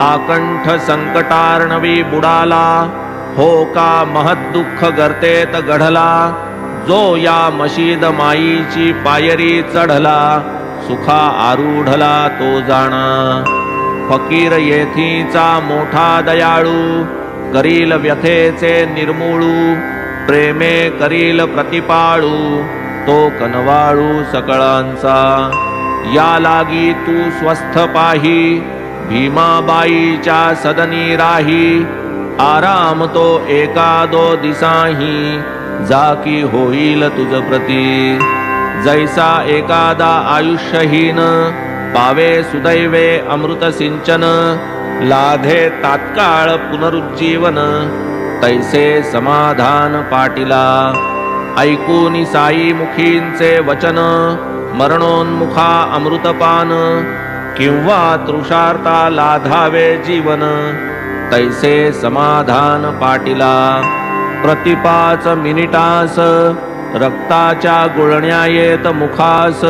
आकंठ संकटार्णवी बुडाला, हो का महत् दुःख गर्तेत गढला. जो या मशीद माईची पायरी चढला, सुखा आरूढला तो जाणा. फकीर येथीचा मोठा दयाळू, करील व्यथेचे निर्मूळू. प्रेमे करील प्रतिपाळू, तो कनवाळू सकळांचा. या लागी तू स्वस्थ पाही, भीमाबाईच्या सदनी राही. आराम तो एकादो दिसाही, जाकी होईल तुझ प्रती. जैसा एकादा आयुष्यहीन, पावे सुदैवे अमृत सिंचन. लाधे तात्काळ पुनरुज्जीवन, तैसे समाधान पाटीला. ऐकूनी साई मुखींचे वचन, मरणोन्मुखा अमृतपान. किंवा तृषार्ता लाधावे जीवन, तैसे समाधान पाटीला. प्रति 5 मिनिटास, रक्ताच्या गुळण्या येत मुखास.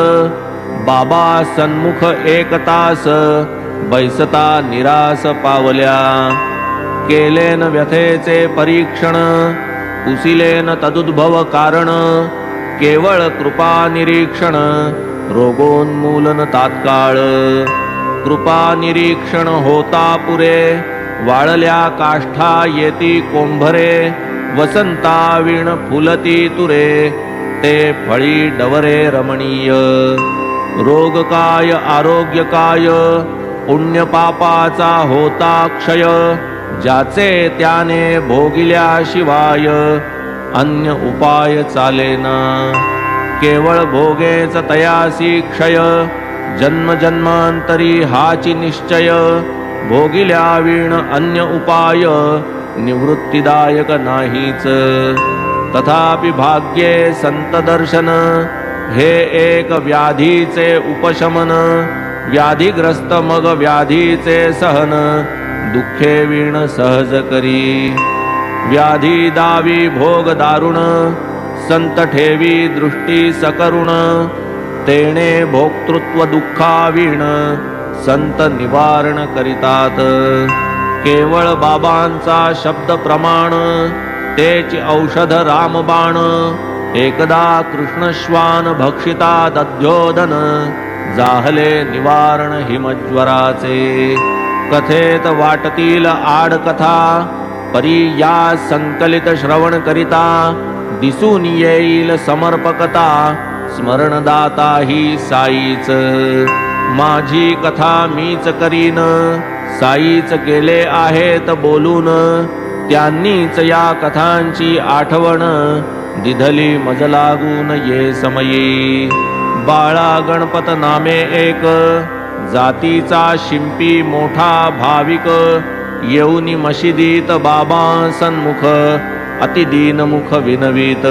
बाबा सन्मुख 1 तास, बैसता निरास पावल्या. केलेन व्यथेचे परीक्षण, पुसिलेन तदुद्भव कारण. केवळ कृपा निरीक्षण, रोगोन्मूलन तात्काळ. कृपा निरीक्षण होता पुरे, वाळल्या काष्ठा येती कोंभरे. वसंता विण फुलती तुरे, ते फळी डवरे रमणीय. रोग काय आरोग्य काय, पुण्य पापाचा होता क्षय. ज्याचे त्याने भोगिल्याशिवाय, अन्य उपाय चालेना. केवळ भोगेच तयासी क्षय, जन्म जन्मांतरी हाची निश्चय. भोगिल्या विण अन्य उपाय, निवृत्तीदायक नाहीच. तथापि भाग्ये संत दर्शन, हे एक व्याधीचे उपशमन. व्याधिग्रस्त मग व्याधीचे सहन, दुःखे विण सहज करी. व्याधी दावी भोग दारुण, संत ठेवी दृष्टी सकरुण. तेणे भोक्तृत्व दुःखावीण, संत निवारण करितात. केवळ बाबांचा शब्द प्रमाण, तेच औषध रामबाण. एकदा कृष्णश्वान भक्षिता दध्योदन, जाहले निवारण हिमज्वराचे. कथेत वाटतील आड कथा, परी या संकलित श्रवण करिता. दिसून येईल समर्पकता, स्मरणदाता ही साईच. माझी कथा मीच करीन, साईच केले आहेत बोलून. त्यांनीच या कथांची आठवण, दिधली मज लागून ये समयी. बाळा गणपत नामे एक, जातीचा शिंपी मोठा भाविक. येऊनी मशिदीत बाबा सन्मुख, अति दीनमुख विनवीत.